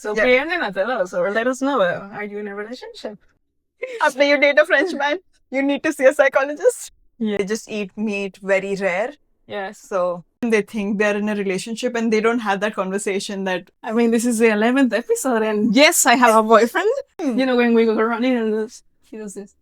So Yeah. Priyanjana, tell us or let us know, are you in a relationship? After you date a French man, you need to see a psychologist. Yeah. They just eat meat very rare. Yes. So they think they're in a relationship and they don't have that conversation that, I mean, this is the 11th episode, and yes, I have a boyfriend. You know, when we go running and he does this.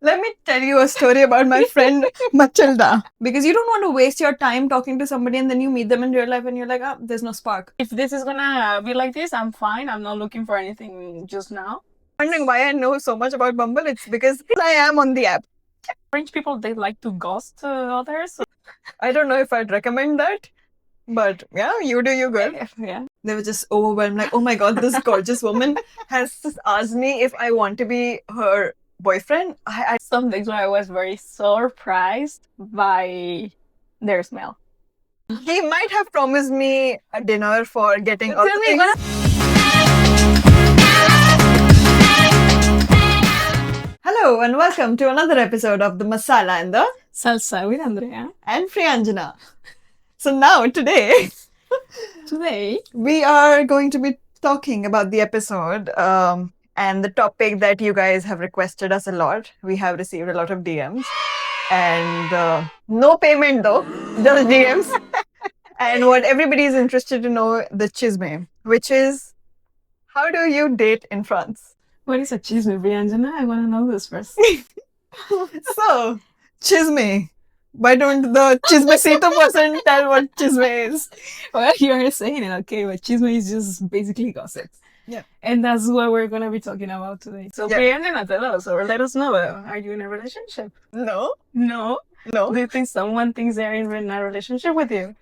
let me tell you a story about my friend Matilda. Because you don't want to waste your time talking to somebody and then you meet them in real life and you're like, oh, there's no spark. If this is gonna be like this, I'm fine. I'm not looking for anything just now. Wondering why I know so much about Bumble? It's because I am on the app. French people, they like to ghost others. I don't know if I'd recommend that, but yeah, you do you good. Yeah. They were just overwhelmed, like, oh my god, this gorgeous woman has asked me if I want to be her boyfriend. Some days where I was very surprised by their smell. He might have promised me a dinner for getting all Tell the me, things. what? Hello and welcome to another episode of the Masala and the Salsa with Andrea. and Priyanjana. So now today we are going to be talking about the episode and the topic that you guys have requested us a lot. We have received a lot of DMs and no payment though, just DMs. And what everybody is interested to know, the chisme, which is how do you date in France? What is a chisme, Priyanjana? I want to know this first. So, chisme. Why don't the chismecito person tell what chisme is? Well, you are saying it, okay, but chisme is just basically gossip. Yeah. And that's what we're going to be talking about today. So, Yeah. Priyanjana, tell us or let us know, are you in a relationship? No, No. no. Do you think someone thinks they're in a relationship with you?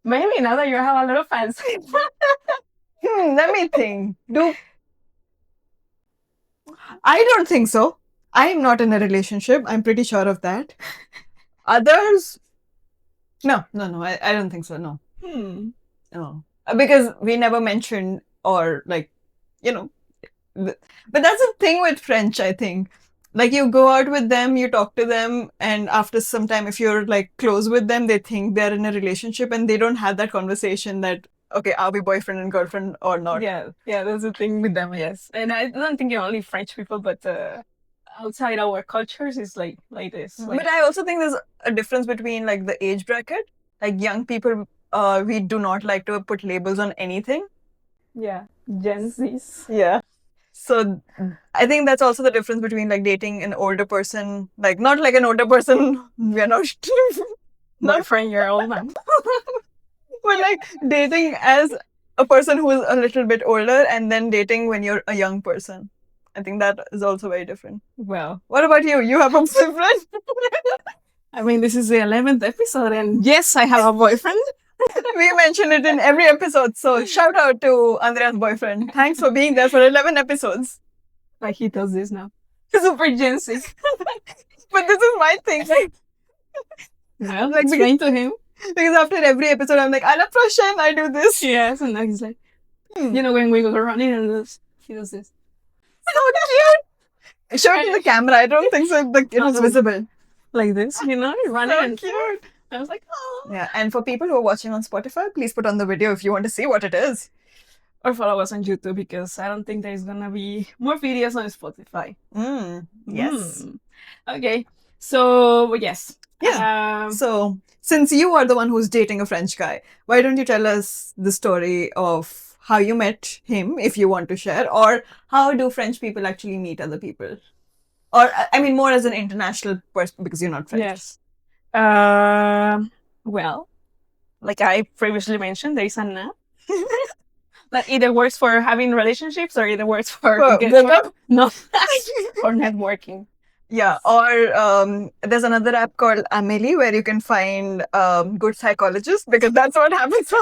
Maybe now that you have a lot of fans. Let me think. I don't think so. I am not in a relationship. I'm pretty sure of that. Others? No. I don't think so. No. No. Because we never mentioned or like, but that's the thing with French, I think. Like you go out with them, you talk to them, and after some time, if you're like close with them, they think they're in a relationship and they don't have that conversation that, okay, are we boyfriend and girlfriend or not? Yeah, that's the thing with them, yes. And I don't think only French people, but outside our cultures, it's like this. Like, But I also think there's a difference between like the age bracket. Like young people, we do not like to put labels on anything. yeah, Gen Zs. Yeah. So I think that's also the difference between like dating an older person, like not like an older person, we are not, My friend, you're old man. but like dating as a person who is a little bit older and then dating when you're a young person. I think that is also very different. Well, What about you? You have a boyfriend? I mean, this is the 11th episode, and yes, I have a boyfriend. We mention it in every episode. So shout out to Andrea's boyfriend. Thanks for being there for 11 episodes. Like he does this now. Super Gen Z. But this is my thing. Well, Like, explain to him. Because after every episode, I'm like, I love Russian, I do this. Yes, and now he's like, you know, when we go running and he does this. So cute. Show it to the camera. I don't think so. It was visible. Like this, you know, running So and cute. I was like, oh. Yeah, and for people who are watching on Spotify, please put on the video if you want to see what it is. Or follow us on YouTube because I don't think there's gonna be more videos on Spotify. Yes. Okay. So yes. Yeah. So since you are the one who's dating a French guy, why don't you tell us the story of how you met him, if you want to share, or how do French people actually meet other people? Or I mean, more as an international person because you're not French. Yes. Well, like I previously mentioned, there is an app that either works for having relationships or either works for no for networking. Yeah, or there's another app called Amelie where you can find good psychologists because that's what happens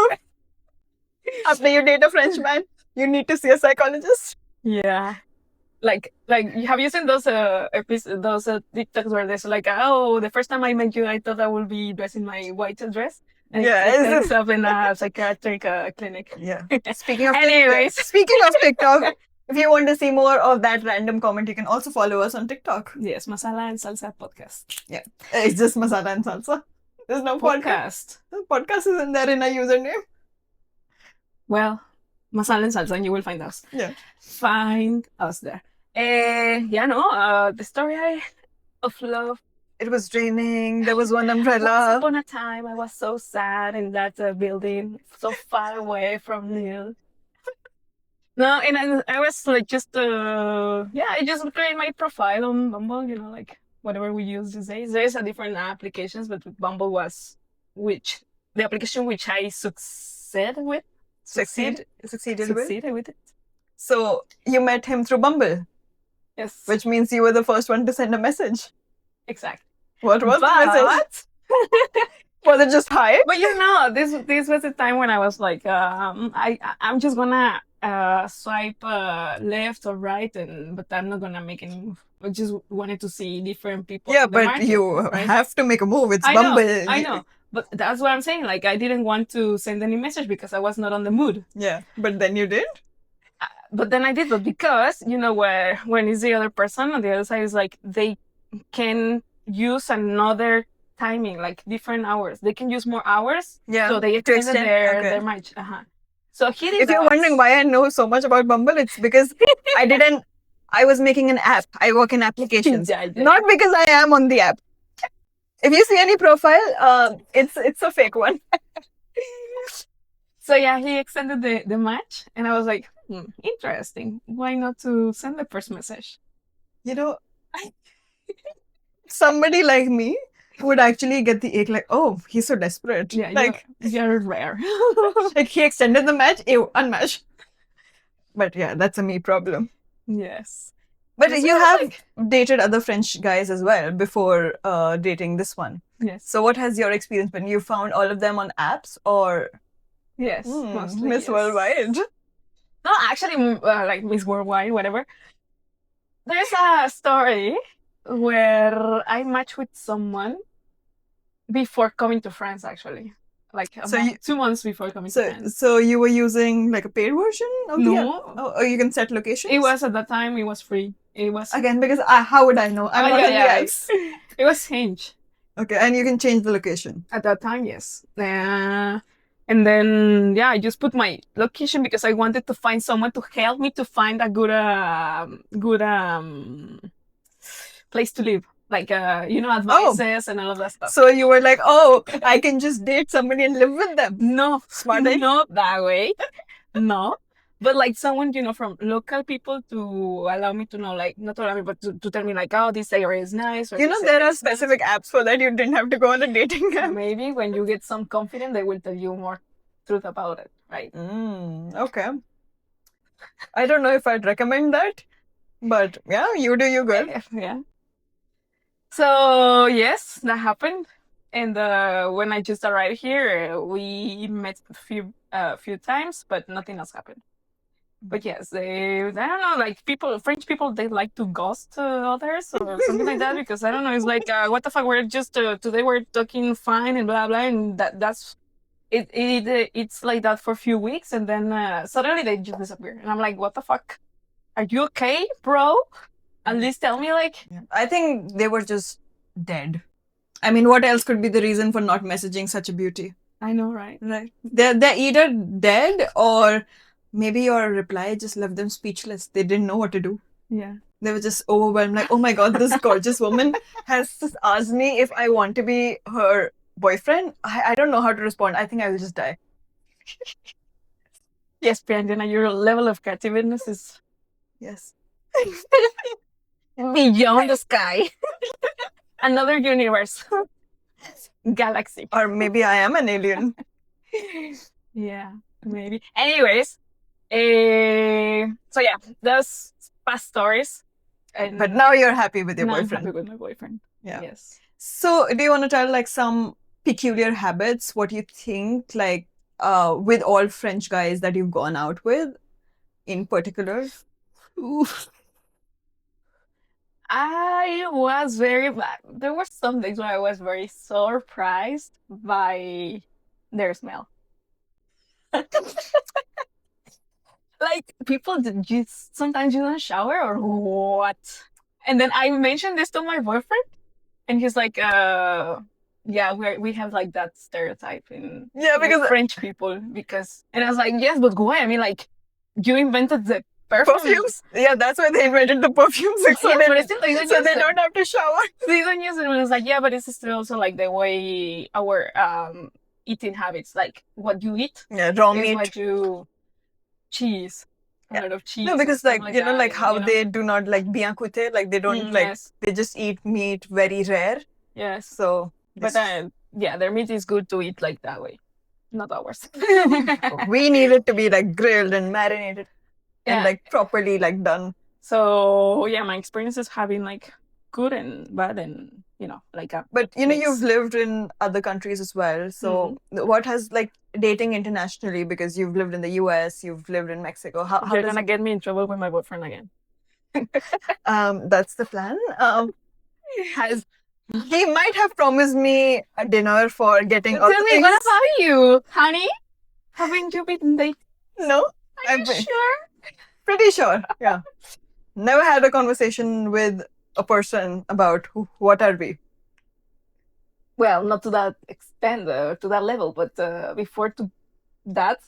after you date a French man. You need to see a psychologist. Yeah. Like have you seen those TikToks where there's like, oh, the first time I met you, I thought I would be dressed in my white dress. And it ends up in a psychiatric clinic. Yeah. Speaking of Anyways. TikTok, if you want to see more of that random comment, you can also follow us on TikTok. Yes, Masala and Salsa Podcast. Yeah. It's just Masala and Salsa. There's no podcast. The podcast isn't there in our username. Well, Masala Salsa, and you will find us. Yeah. Find us there. The story of love. It was raining. There was one umbrella. Once upon a time, I was so sad in that building, so far away from you. No, and I was like just I just created my profile on Bumble, like whatever we use these days. There's a different applications, but Bumble was the application which I succeeded with. Succeeded with. Succeeded with it. So you met him through Bumble, Yes. which means you were the first one to send a message. Exactly. What was the message? Was it just hi? But this was the time when I was like, I'm just gonna swipe left or right, but I'm not gonna make any move. I just wanted to see different people. Yeah, in the but market, you right? have to make a move. It's Bumble. I know. But that's what I'm saying. Like, I didn't want to send any message because I was not on the mood. Yeah, but then you did? But then I did, but because, when it's the other person on the other side, is like they can use another timing, like different hours. They can use more hours. Yeah. So they extended their match. So he did If you're wondering why I know so much about Bumble, it's because I was making an app. I work in applications. Not because I am on the app. If you see any profile, it's a fake one. So yeah, he extended the match, and I was like, interesting. Why not to send the first message? Somebody like me would actually get the ache, like, oh, he's so desperate. Yeah, like you're rare. Like he extended the match, ew, unmatch. But yeah, that's a me problem. Yes. But you have dated other French guys as well before dating this one. Yes. So what has your experience been? You found all of them on apps or? Yes, mostly. Miss Worldwide. No, actually, like Miss Worldwide, whatever. There's a story where I matched with someone before coming to France, actually. Like 2 months before coming to France. So you were using like a paid version of the app? No. Oh, you can set locations? It was, at that time, it was free. It was... Again, because how would I know? I'm not on the apps. It was Hinge. Okay, and you can change the location? At that time, yes. And then, I just put my location because I wanted to find someone to help me to find a good place to live. Like, advices and all of that stuff. So you were like, oh, I can just date somebody and live with them. No. Smart. Not that way. No. But like someone, from local people to allow me to know, like, not allow me, but to tell me like, oh, this area is nice. Or there are specific apps for that. You didn't have to go on a dating app. Maybe when you get some confidence, they will tell you more truth about it, right? Okay. I don't know if I'd recommend that, but yeah, you do you good. Yeah. So yes, that happened. And when I just arrived here, we met a few times, but nothing else happened. But yes, I don't know, like French people, they like to ghost others or something like that, because I don't know, it's like, what the fuck, we're just, today we're talking fine and blah, blah, and that's, it's like that for a few weeks, and then suddenly they just disappear. And I'm like, what the fuck? Are you okay, bro? At least tell me, like... I think they were just dead. I mean, what else could be the reason for not messaging such a beauty? I know, right? Right. They're either dead or... maybe your reply just left them speechless. They didn't know what to do. Yeah. They were just overwhelmed. Like, oh my God, this gorgeous woman has asked me if I want to be her boyfriend. I don't know how to respond. I think I will just die. Yes, Priyanjana, your level of creativeness is... Yes. beyond the sky. Another universe. Galaxy. Or maybe I am an alien. Yeah, maybe. Anyways, so yeah, those past stories. But now you're happy with your boyfriend. I'm happy with my boyfriend. Yeah. Yes. So do you want to tell like some peculiar habits, what you think, like with all French guys that you've gone out with in particular? Oof. There were some days where I was very surprised by their smell. Like, people sometimes you don't shower or what? And then I mentioned this to my boyfriend, and he's like, Yeah, we have like that stereotype in because French people and I was like, yes, but why? I mean, like, you invented the perfumes. Yeah, that's why they invented the perfumes. Like, so but it's still like so they don't have to shower. They don't use it. And it's like, yeah, but it's still also like the way our eating habits, like what you eat, raw is meat, what you cheese. A lot of cheese. No, because like you know, that, like how you know? they do not like bien coûté, like they don't like Yes. they just eat meat very rare. Yes. So, but yeah, their meat is good to eat like that way, not ours. we need it to be like grilled and marinated and Yeah. like properly like done. So yeah, my experience is having like good and bad and you know like a But you know, mix. you've lived in other countries as well. So what has like dating internationally, because you've lived in the US, you've lived in Mexico. How You're does gonna get me in trouble with my boyfriend again. that's the plan. He might have promised me a dinner for getting all Tell the me, things. what about you, honey? Haven't you been dating? No, Are you sure? Pretty sure. Yeah. Never had a conversation with a person about what are we. Well, not to that extent, to that level, but before to that,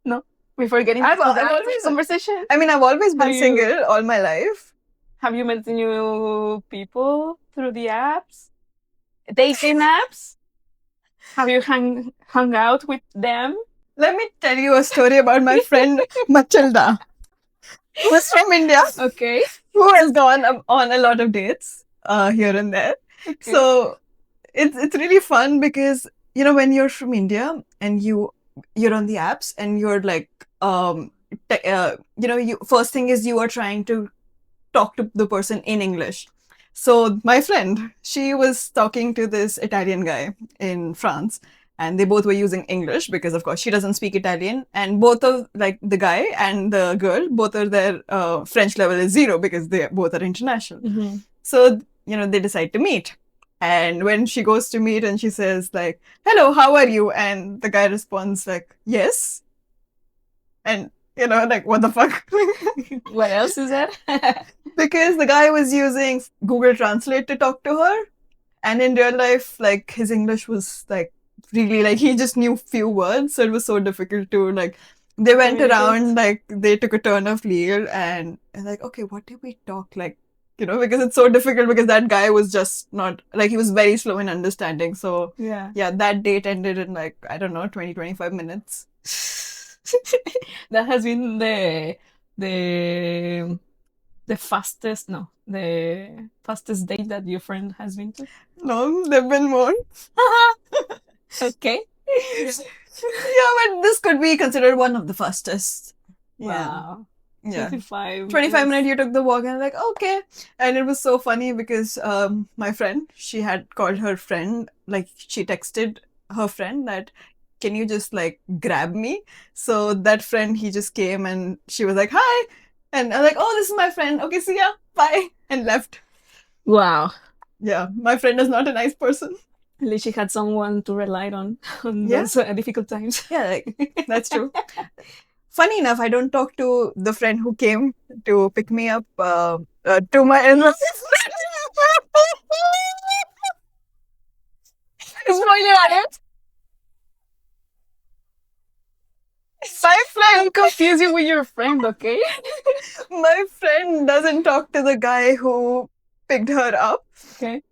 no. Before getting to that conversation. I mean, I've always been single all my life. Have you met new people through the apps? Dating apps? Have you hung out with them? Let me tell you a story about my friend Matilda, who's from India. Okay. Who has gone on a lot of dates here and there. Okay. So it's really fun because, you know, when you're from India and you're on the apps and you're like, you know, first thing is you are trying to talk to the person in English. So my friend, she was talking to this Italian guy in France, and they both were using English because, of course, she doesn't speak Italian. And both of like the guy and the girl, both of their French level is 0 because they both are international. Mm-hmm. So, you know, they decide to meet. And when she goes to meet and she says like, hello, how are you? And the guy responds like, yes. And, you know, like, what the fuck? What else is that? Because the guy was using Google Translate to talk to her. And in real life, like, his English was like, really, like, he just knew few words. So it was so difficult to, like, they went around, like, they took a turn of wheel and like, okay, what did we talk? Like, you know, because it's so difficult because that guy was just not, like, he was very slow in understanding. So, yeah, that date ended in, like, I don't know, 20, 25 minutes. That has been the fastest date that your friend has been to? No, there've been more. Okay. Yeah, but this could be considered one of the fastest. Wow. Yeah. 25 minutes you took the walk and I'm like, okay. And it was so funny because my friend, she had called her friend, like she texted her friend that, can you just like grab me? So that friend, he just came and she was like, hi. And I'm like, oh, this is my friend. Okay, see ya. Bye. And left. Wow. Yeah, my friend is not a nice person. At least she had someone to rely on those difficult times. Yeah, like, that's true. Funny enough, I don't talk to the friend who came to pick me up to my in-laws. Spoiler alert! My friend confused you with your friend, okay? My friend doesn't talk to the guy who picked her up. Okay.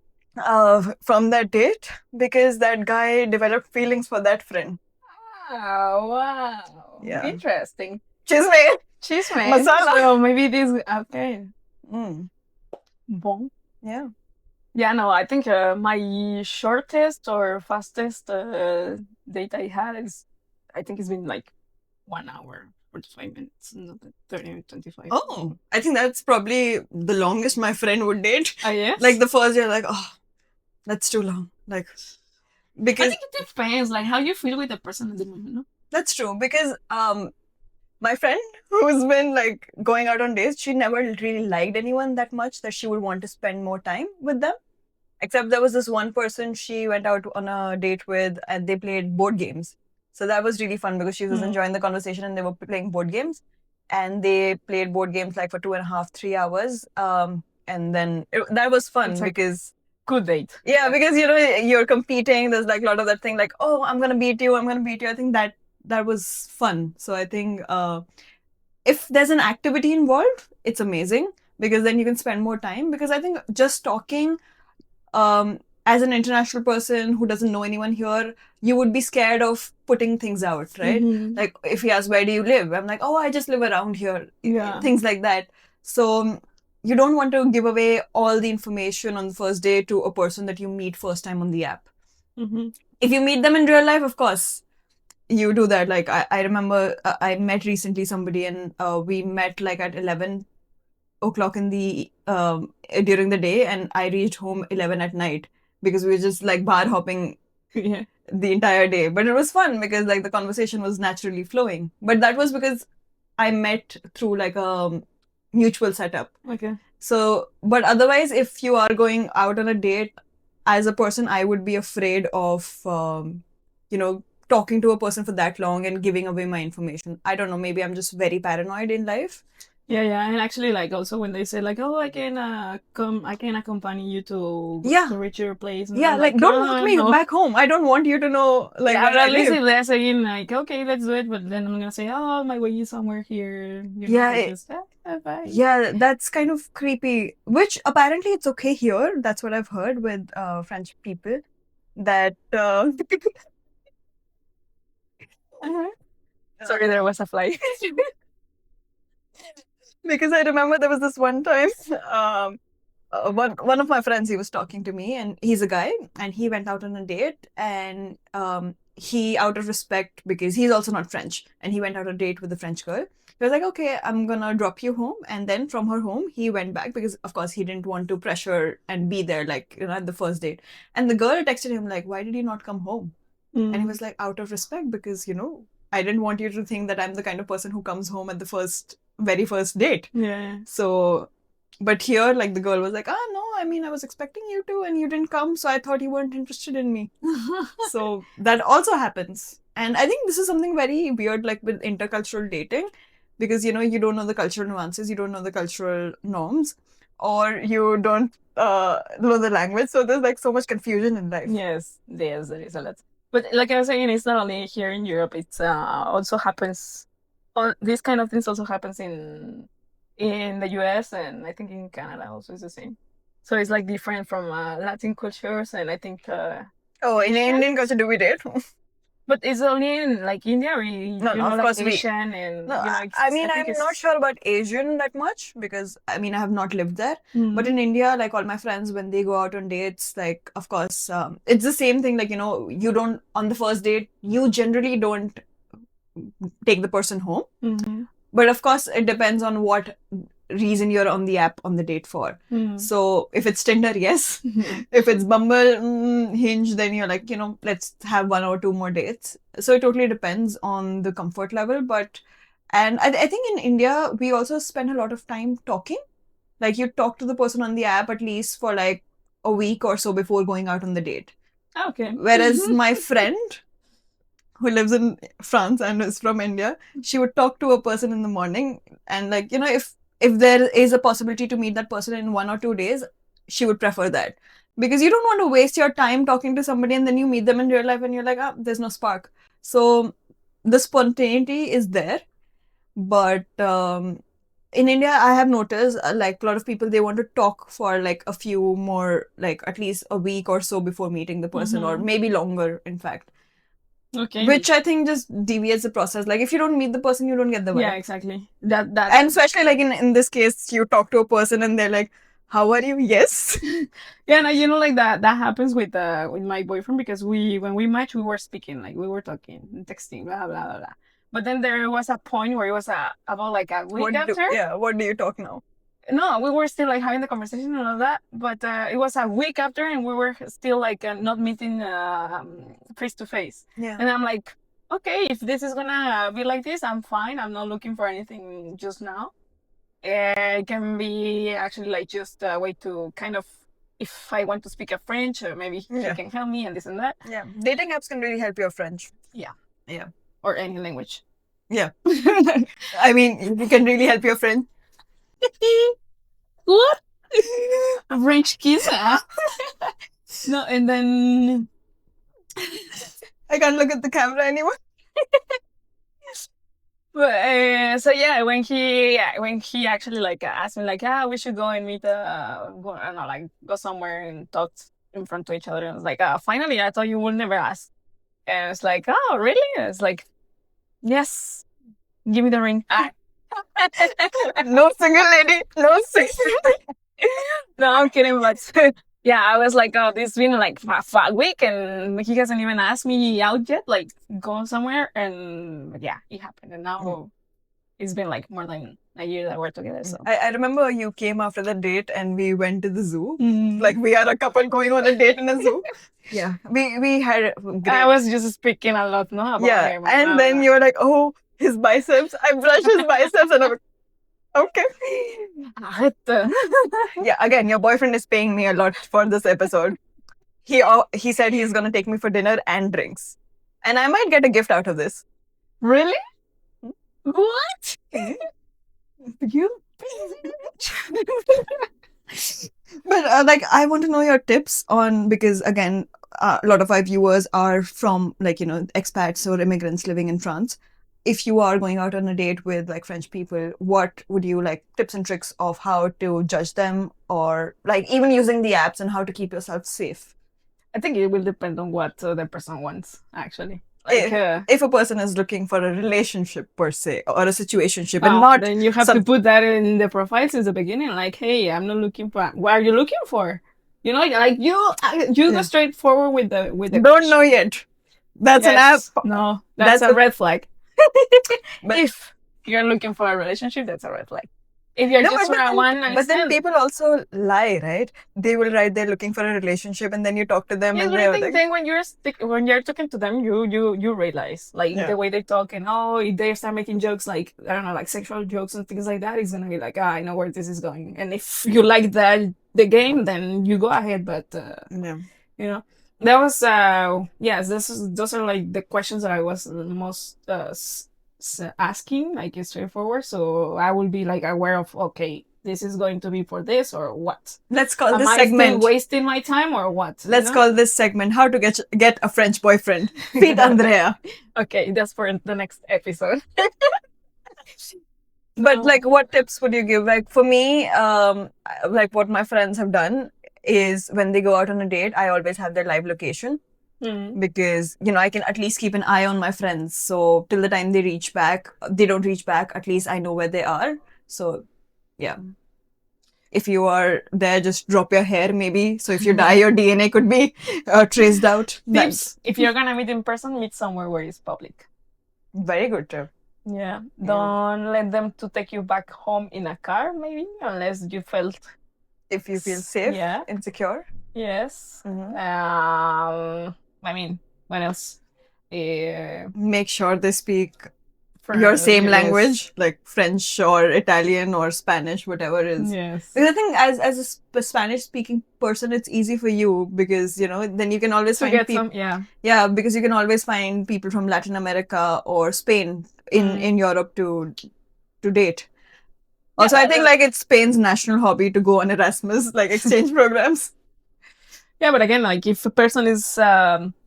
From that date because that guy developed feelings for that friend. Oh, wow. Yeah. Interesting. Chisme. Masala. So maybe this, okay. Bon. Yeah. Yeah, no, I think my shortest or fastest date I had I think it's been like 1 hour, 45 minutes, not 30, 25. Oh, I think that's probably the longest my friend would date. Oh, yes? Like the first year, like, oh, that's too long. Like, because I think it depends, like how you feel with the person at the moment, no? That's true, because my friend who's been like going out on dates, she never really liked anyone that much that she would want to spend more time with them. Except there was this one person she went out on a date with and they played board games. So that was really fun because she was enjoying the conversation and they were playing board games. And they played board games like for 2.5, 3 hours. And then that was fun because good date. Yeah, because you're competing. There's like a lot of that thing, like, oh, I'm gonna beat you. I'm gonna beat you. I think that was fun. So I think if there's an activity involved, it's amazing because then you can spend more time. Because I think just talking, as an international person who doesn't know anyone here, you would be scared of putting things out, right? Like if he asks, where do you live? I'm like, oh, I just live around here. Yeah. Things like that. So you don't want to give away all the information on the first day to a person that you meet first time on the app. If you meet them in real life, of course, you do that. Like I remember I met recently somebody and we met like at 11 o'clock in the during the day, and I reached home 11 at night because we were just like bar hopping the entire day. But it was fun because like the conversation was naturally flowing. But that was because I met through like a mutual setup. Okay. So, but otherwise, if you are going out on a date, as a person, I would be afraid of, talking to a person for that long and giving away my information. I don't know, maybe I'm just very paranoid in life. Yeah, and actually, like, also when they say like, oh, I can accompany you to reach your place. And Yeah, I'm like, don't walk me back home. I don't want you to know, like, yeah, where I at least live. if they're saying like, okay, let's do it, but then I'm gonna say, oh, my way is somewhere here. Bye. Yeah, that's kind of creepy. Which apparently it's okay here. That's what I've heard with French people. That Sorry, there was a fly. Because I remember there was this one time, one of my friends, he was talking to me, and he's a guy, and he went out on a date, and he, out of respect, because he's also not French, and he went out on a date with a French girl. He was like, okay, I'm gonna drop you home, and then from her home, he went back because, of course, he didn't want to pressure and be there, like, at the first date. And the girl texted him like, why did you not come home? And he was like, out of respect, because I didn't want you to think that I'm the kind of person who comes home at the very first date. Yeah. So, but here, like, the girl was like, no, I mean, I was expecting you to, and you didn't come, so I thought you weren't interested in me. So that also happens. And I think this is something very weird, like with intercultural dating, because, you don't know the cultural nuances, you don't know the cultural norms, or you don't know the language. So there's like so much confusion in life. Yes, there is a lot. But like I was saying, it's not only here in Europe. It's also happens. This kind of things also happens in the US, and I think in Canada also is the same. So it's like different from Latin cultures, and I think. In Indian culture, do we date? But it's only in like India, or of course Asian and. No, I mean, I'm not sure about Asian that much because I mean I have not lived there. But in India, like all my friends, when they go out on dates, like of course, it's the same thing. Like you don't on the first date, you generally don't take the person home. But of course, it depends on what reason you're on the app on the date for. So if it's Tinder, yes. If it's Bumble, Hinge, then you're like, let's have 1 or 2 more dates. So it totally depends on the comfort level. And I think in India, we also spend a lot of time talking. Like you talk to the person on the app at least for like a week or so before going out on the date. Okay. Whereas my friend who lives in France and is from India, she would talk to a person in the morning, and like, if there is a possibility to meet that person in 1 or 2 days, she would prefer that. Because you don't want to waste your time talking to somebody and then you meet them in real life and you're like, there's no spark. So the spontaneity is there. But in India, I have noticed like a lot of people, they want to talk for like a few more, like at least a week or so before meeting the person, or maybe longer, in fact. Okay. Which I think just deviates the process. Like if you don't meet the person, you don't get the vibe. Yeah, exactly. That and especially like in this case, you talk to a person and they're like, "How are you?" Yes. Yeah, no, like that happens with my boyfriend, because when we met, we were speaking, like we were talking, texting, blah blah blah blah. But then there was a point where it was about like a week after. What do you talk now? No, we were still like having the conversation and all that, but it was a week after, and we were still like not meeting face to face. Yeah. And I'm like, okay, if this is gonna be like this, I'm fine. I'm not looking for anything just now. It can be actually like just a way to kind of, if I want to speak a French, maybe he can help me and this and that. Yeah, dating apps can really help your French. Yeah. Yeah. Or any language. Yeah. I mean, you can really help your French. What? French kiss. No, and then I can't look at the camera anymore. But, so yeah, when he actually like asked me like, we should go and meet, go, I don't know, like go somewhere and talk in front to each other. And I was like, finally, I thought you would never ask. And it's like, oh, really? And it's like, yes, give me the ring. No single lady, no single. No, I'm kidding, but yeah, I was like, oh, this has been like a week, and he hasn't even asked me out yet, like go somewhere, and yeah, it happened, and now it's been like more than a year that we're together. So I remember you came after the date and we went to the zoo. Like we are a couple going on a date in a zoo. Yeah, we had. I was just speaking a lot, no? About him, and then you were like, oh, his biceps. I brush his biceps, and I'm like, okay. Yeah, again, your boyfriend is paying me a lot for this episode. He said he's gonna take me for dinner and drinks, and I might get a gift out of this. Really? What? You? But like, I want to know your tips on, because again, a lot of our viewers are from like, expats or immigrants living in France. If you are going out on a date with like French people, what would you like tips and tricks of how to judge them, or like even using the apps, and how to keep yourself safe? I think it will depend on what the person wants, actually. Like, if a person is looking for a relationship per se, or a situationship, and not, then you have to put that in the profile since the beginning. Like, hey, I'm not looking for. What are you looking for? You know, like you go straight forward with the. Don't know yet. That's an app. No, that's a red flag. But if you're looking for a relationship, that's a red flag. If you're just for one night but then people also lie, right? They will write they're looking for a relationship, and then you talk to them, yes, and but I think then when you're talking to them, you realize like the way they talk, and if they start making jokes like, I don't know, like sexual jokes and things like that, it's gonna be like, I know where this is going. And if you like the game, then you go ahead. But that was those are like the questions that I was most asking, like straightforward. So I will be like aware of, okay, this is going to be for this or what. Let's call this segment wasting my time or what. Let's call this segment how to get a French boyfriend. Feed Andrea. Okay, that's for the next episode. But like, what tips would you give? Like for me, like what my friends have done is when they go out on a date, I always have their live location. Because I can at least keep an eye on my friends, so till the time they don't reach back, at least I know where they are. So yeah, if you are there, just drop your hair maybe, so if you die, your DNA could be traced out. Tips: if you're gonna meet in person, meet somewhere where it's public. Very good tip. Yeah, don't let them to take you back home in a car, maybe, unless you felt. If you feel safe, and secure. Yes. I mean, what else? Make sure they speak your same language, like French or Italian or Spanish, whatever it is. Yes. Because I think as a Spanish-speaking person, it's easy for you because, then you can always find people. Yeah, because you can always find people from Latin America or Spain in Europe to date. Also, I think like it's Spain's national hobby to go on Erasmus, like exchange programs. Yeah, but again, like if a person is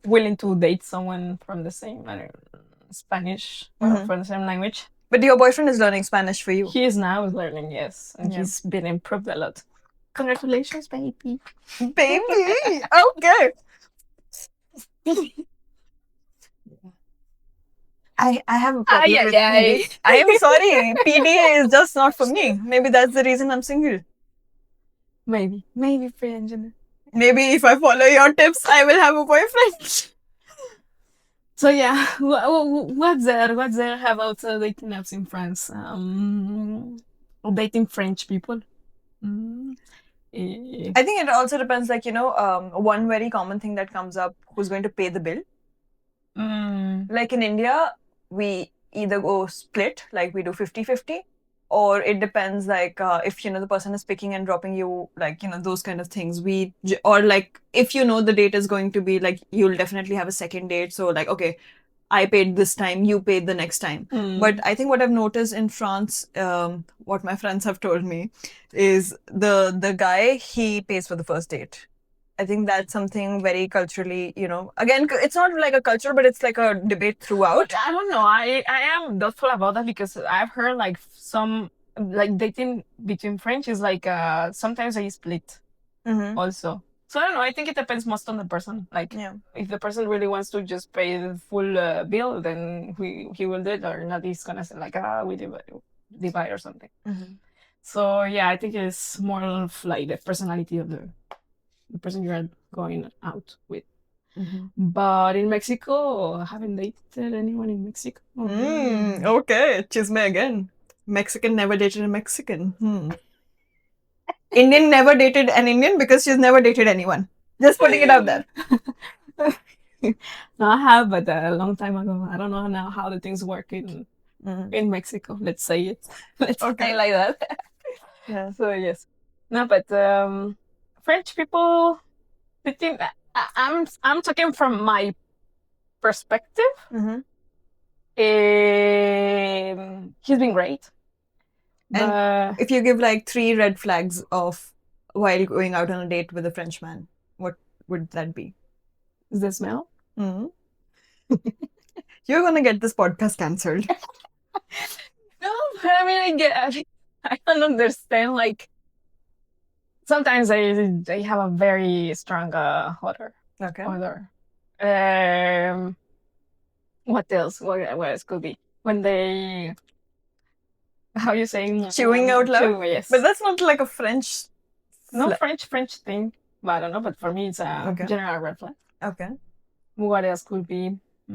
willing to date someone from the same Spanish or from the same language. But your boyfriend is learning Spanish for you. He is now learning, yes. And he's been improved a lot. Congratulations, baby. Baby! Okay. I have a problem with PD. I am sorry. PD is just not for me. Maybe that's the reason I'm single. Maybe Priyanjana. Maybe if I follow your tips, I will have a boyfriend. So yeah, what's there about dating apps in France? Dating French people. I think it also depends, like, one very common thing that comes up, who's going to pay the bill. Like in India, we either go split, like we do 50-50, or it depends, like if the person is picking and dropping you, like those kind of things. Or like if the date is going to be like, you'll definitely have a second date, so like, okay, I paid this time, you paid the next time. But I think what I've noticed in France, what my friends have told me, is the guy, he pays for the first date. I think that's something very culturally, again, it's not like a culture, but it's like a debate throughout. But I don't know. I am doubtful about that because I've heard like some like dating between French is like sometimes they split also. So I don't know. I think it depends most on the person. Like if the person really wants to just pay the full bill, then he will do it, or not. He's gonna say like we divide or something. So yeah, I think it's more of like the personality of the person you are going out with. But in Mexico, I haven't dated anyone in Mexico. Okay, chisme again. Mexican never dated a Mexican. Indian never dated an Indian because she's never dated anyone. Just putting it out there. No, I have, but a long time ago. I don't know now how the things work in Mexico. Let's say it. Let's say like that. Yeah. So yes. No, but French people, the thing I'm talking from my perspective. He's been great. And if you give like 3 red flags of while going out on a date with a Frenchman, what would that be? The smell? You're gonna get this podcast cancelled. No, but I mean, I don't understand. Like, sometimes they have a very strong odor. Okay. Odor. What else? What else could be? When they, how you saying? Chewing out loud? Chewing, yes. But that's not like a French... No, French thing. But I don't know, but for me, it's a general red flag. Okay. What else could be? I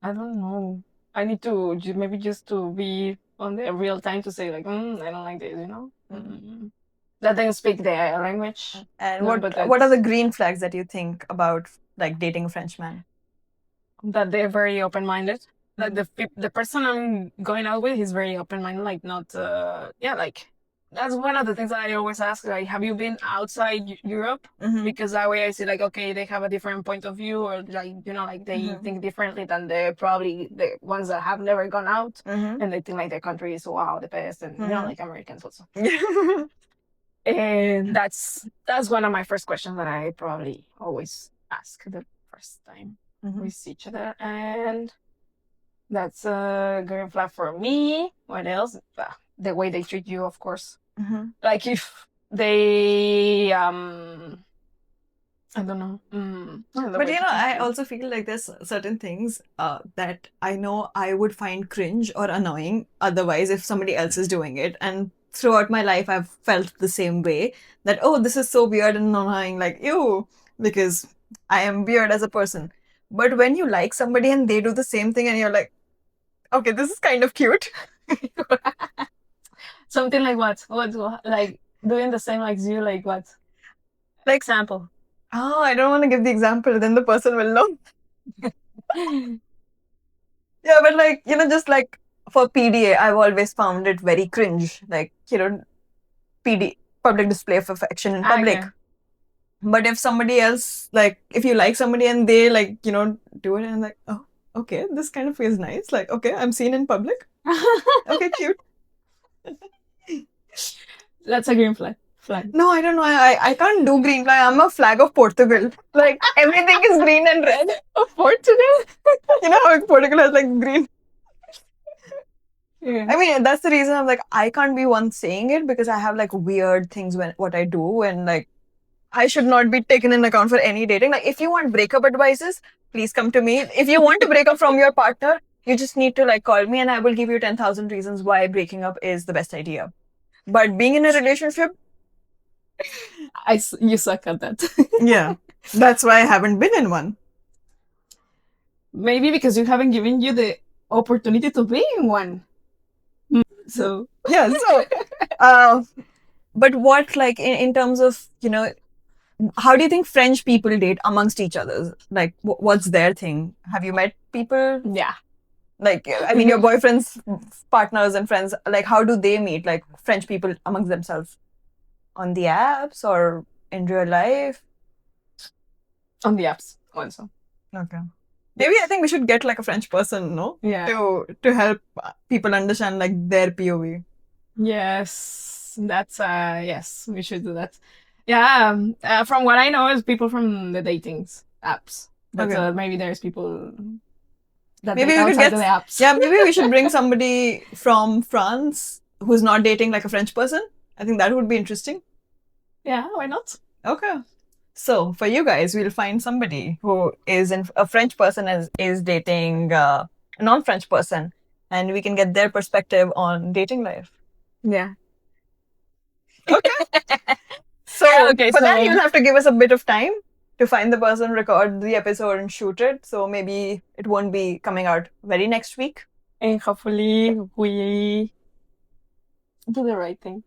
don't know. I need to maybe just to be on the real time to say like, I don't like this, That they speak their language. And what are the green flags that you think about like dating a Frenchman? That they're very open-minded. Like the person I'm going out with is very open-minded. Like not, like that's one of the things that I always ask. Like, have you been outside Europe? Because that way I see like, okay, they have a different point of view, or like like they think differently than probably the ones that have never gone out, and they think like their country is the best, and like Americans also. And that's one of my first questions that I probably always ask the first time we see each other, and that's a green flag for me. What else? The way they treat you, of course. Like if they, I don't know. But I also feel like there's certain things that I know I would find cringe or annoying otherwise if somebody else is doing it. And throughout my life, I've felt the same way that, oh, this is so weird and annoying, like, ew, because I am weird as a person. But when you like somebody and they do the same thing and you're like, okay, this is kind of cute. Something like what? What? Like doing the same like you, like what? Like example. Oh, I don't want to give the example, then the person will know. Yeah, but like, just like for PDA, I've always found it very cringe. Like, PD, public display of affection in public. Okay. But if somebody else, like, if you like somebody and they like, do it and I'm like, oh, okay, this kind of feels nice. Like, okay, I'm seen in public. Okay, cute. That's a green flag. No, I don't know. I can't do green flag. I'm a flag of Portugal. Like, everything is green and red. Of Portugal? You know how Portugal has like green. Yeah. I mean, that's the reason I'm like, I can't be one saying it because I have like weird things what I do, and like I should not be taken in account for any dating. Like, if you want breakup advices, please come to me. If you want to break up from your partner, you just need to like call me and I will give you 10,000 reasons why breaking up is the best idea. But being in a relationship, you suck at that. Yeah, that's why I haven't been in one. Maybe because you haven't given you the opportunity to be in one. So yeah, but what like in terms of how do you think French people date amongst each other? Like, what's their thing? Have you met people? Yeah. Like, I mean, your boyfriend's partners and friends, like, how do they meet, like, French people amongst themselves? On the apps or in real life? On the apps also. Okay. Maybe I think we should get like a French person, no? Yeah. To help people understand like their POV. Yes, that's yes, we should do that. Yeah, from what I know is people from the dating apps. But Okay. maybe there's people that Maybe date we could outside get of the apps. Yeah, maybe we should bring somebody from France who's not dating like a French person. I think that would be interesting. Yeah, why not? Okay. So for you guys, we'll find somebody who is a French person is dating a non-French person, and we can get their perspective on dating life. Yeah. Okay. So for that, you'll have to give us a bit of time to find the person, record the episode, and shoot it. So maybe it won't be coming out very next week. And hopefully we do the right thing.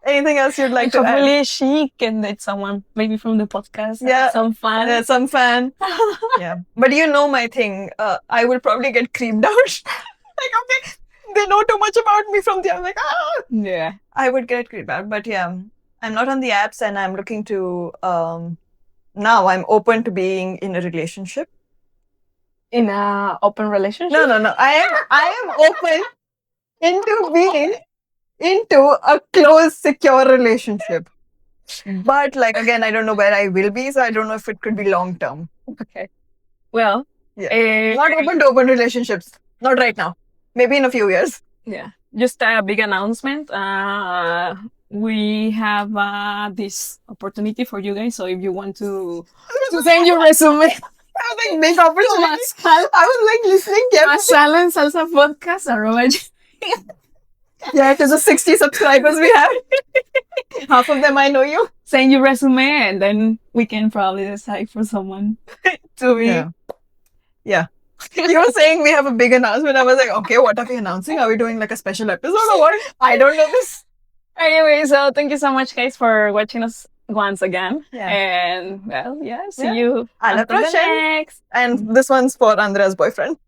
Anything else you'd like to add? Hopefully she can date someone, maybe from the podcast. Yeah. Some fan. Some fan. Yeah. But you know my thing. I will probably get creeped out. Like, okay, they know too much about me from the... I'm like, ah! Yeah. I would get creeped out. But yeah, I'm not on the apps and I'm looking to... now I'm open to being in a relationship. In an open relationship? No. I am open into being into a close, secure relationship. But like, again, I don't know where I will be, so I don't know if it could be long term. Okay. Well, not open to open relationships. Not right now. Maybe in a few years. Yeah. Just a big announcement. We have this opportunity for you guys. So if you want to send your resume, I was like, big opportunity. I was like listening carefully. Masala Salsa Podcast. Yeah, it is the 60 subscribers we have. Half of them I know you. Send your resume and then we can probably decide for someone to be. Yeah. You were saying we have a big announcement. I was like, okay, what are we announcing? Are we doing like a special episode or what? I don't know this. Anyway, so thank you so much, guys, for watching us once again. Yeah. And well, see you À la until the prochaine. next. And this one's for Andrea's boyfriend.